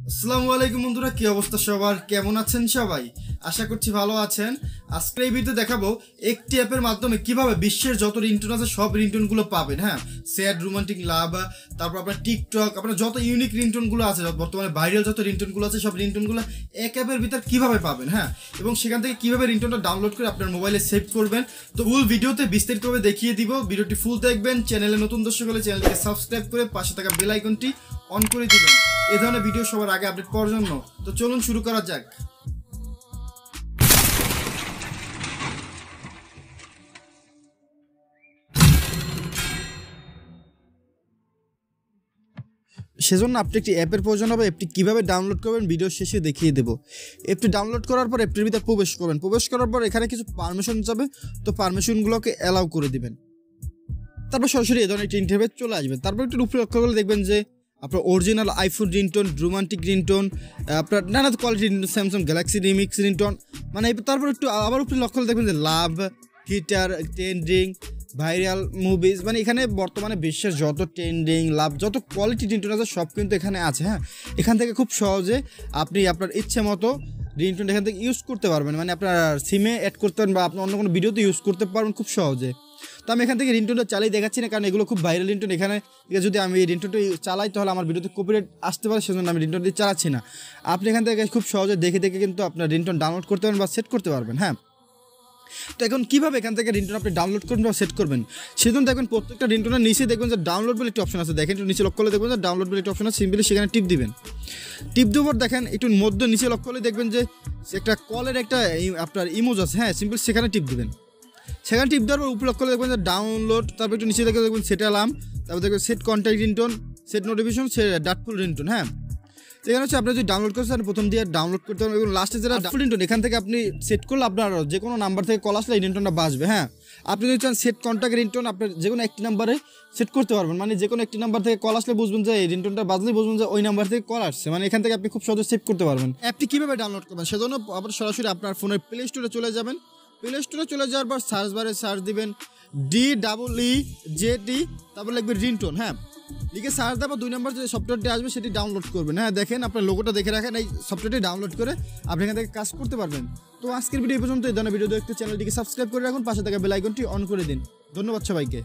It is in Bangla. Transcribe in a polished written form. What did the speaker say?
আসসালামু আলাইকুম বন্ধুরা, কি অবস্থা সবার? কেমন আছেন সবাই? আশা করছি ভালো আছেন। আজকে এই ভিডিওতে দেখাবো একটি অ্যাপের মাধ্যমে কিভাবে বিশ্বের যত রিংটোন আছে সব রিংটোনগুলো পাবেন। হ্যাঁ, স্যাড, রোমান্টিক, লাভ, তারপর আপনার টিকটক, আপনার যত ইউনিক রিংটোনগুলো আছে, বর্তমানে ভাইরাল যত রিংটোনগুলো আছে সব রিংটোনগুলো এক অ্যাপের ভিতর কিভাবে পাবেন। হ্যাঁ, এবং সেখান থেকে কিভাবে রিংটোনটা ডাউনলোড করে আপনার মোবাইলে সেভ করবেন। তো ফুল ভিডিওতে বিস্তারিতভাবে দেখিয়ে দিব। ভিডিওটি ফুল দেখবেন। চ্যানেলে নতুন দর্শক হলে চ্যানেলটিকে সাবস্ক্রাইব করে পাশে থাকা বেল আইকনটি অন করে দিবেন এই ধরনের ভিডিও সবার আগে আপডেট পাওয়ার জন্য। তো চলুন শুরু করা যাক। সেজন্য আপনি একটি অ্যাপের প্রয়োজন হবে। অ্যাপটি কীভাবে ডাউনলোড করবেন ভিডিও শেষে দেখিয়ে দেবো। অ্যাপটি ডাউনলোড করার পর অ্যাপটির ভিতরে প্রবেশ করবেন। প্রবেশ করার পর এখানে কিছু পারমিশন যাবে, তো পারমিশনগুলোকে অ্যালাউ করে দিবেন। তারপর সরাসরি এই ধরনের একটি ইন্টারফেস চলে আসবেন। তারপর একটু উপরে লক্ষ্য করলে দেখবেন যে আপনার original iPhone ringtone, romantic ringtone, আপনার নানা quality ringtone, Samsung Galaxy remix ringtone, মানে তারপর একটু আবার উপরে লক্ষ্য করলে দেখবেন যে লাভ, হিটার, ট্রেন্ডিং, ভাইরাল, মুভিজ, মানে এখানে বর্তমানে বিশ্বের যত ট্রেন্ডিং, লাভ, যত কোয়ালিটি রিংটোন আছে সব কিন্তু এখানে আছে। হ্যাঁ, এখান থেকে খুব সহজে আপনি আপনার ইচ্ছে মতো রিংটোন এখান থেকে ইউজ করতে পারবেন, মানে আপনার সিমে অ্যাড করতে পারবেন বা আপনার অন্য কোনো ভিডিওতে ইউজ করতে পারবেন খুব সহজে। তো আমি এখান থেকে রিংটোনটা চালিয়ে দেখাচ্ছি না, কারণ এগুলো খুব ভাইরাল রিংটোন। এখানে যদি আমি এই রিংটোনটা চালাই তাহলে আমার ভিডিওতে কপিরাইট আসতে পারে, সেজন্য আমি রিংটোনটি চালাচ্ছি না। আপনি এখান থেকে খুব সহজে দেখে কিন্তু আপনার রিংটোন ডাউনলোড করতে পারবেন বা সেট করতে পারবেন। হ্যাঁ, তো এখন কীভাবে এখান থেকে রিংটোন আপনি ডাউনলোড করবেন বা সেট করবেন, সেজন্য দেখবেন প্রত্যেকটা রিংটোনের নিচে দেখবেন যে ডাউনলোড বলে একটি অপশন আছে। দেখেন একটু নিচে লক্ষ্য করলে দেখবেন যে ডাউনলোড বলে একটি অপশন আছে। সিম্পলি সেখানে টিপ দিবেন। টিপ দেওয়ার পর দেখেন একটু মধ্যে নিচে লক্ষ্য করলে দেখবেন যে একটা কলের একটা আপনার ইমোজ আছে। হ্যাঁ, সিম্পলি সেখানে টিপ দিবেন। সেখানে টিপ দেওয়ার পর উপরে লক্ষ্য করলে দেখবেন যে ডাউনলোড, তারপর একটু নিচে দেখবেন সেট অ্যালার্ম, তারপর দেখবেন set contact ringtone, set notification, default ringtone. হ্যাঁ, এখানে হচ্ছে আপনি যদি ডাউনলোড করছেন প্রথম দিয়ে ডাউনলোড করতে হবে এবং লাস্টে যেটা ডাটফুল রিংটোন, এখান থেকে আপনি সেট করলে আপনার যে কোনো নাম্বার থেকে কল আসলে এই রিংটোনটা বাজবে। হ্যাঁ, আপনি যদি চান সেট কন্ট্যাক্ট রিংটোন আপনার যে কোনো একটি নাম্বারে সেট করতে পারবেন, মানে যে কোনো একটি নাম্বার থেকে কল আসলে বুঝবেন যে এই রিংটোনটা বাজলেই বুঝবেন যে ওই নাম্বার থেকে কল আসছে, মানে এখান থেকে আপনি খুব সহজে সেভ করতে পারবেন। অ্যাপটি কীভাবে ডাউনলোড করবেন সেজন্য আবার সরাসরি আপনার ফোনের প্লে স্টোরে চলে যাবেন। প্লে স্টোরে চলে যাওয়ার পর সার্চ বারে সার্চ দিবেন DEEJT, তারপর লিখবে রিংটোন। হ্যাঁ, লিখে সার্চ দেওয়ার 2 নম্বর যে সফটওয়্যারটি আসবে সেটি ডাউনলোড করবেন। হ্যাঁ, দেখেন আপনার লোগোটা দেখে রাখেন, এই সফটওয়্যারটি ডাউনলোড করে আপনি এখান থেকে কাজ করতে পারবেন। তো আজকের ভিডিও এই পর্যন্ত। এই ধরনের ভিডিও দেখতে চ্যানেলটিকে সাবস্ক্রাইব করে রাখুন, পাশে থাকা বেল আইকনটি অন করে দিন। ধন্যবাদ সবাইকে।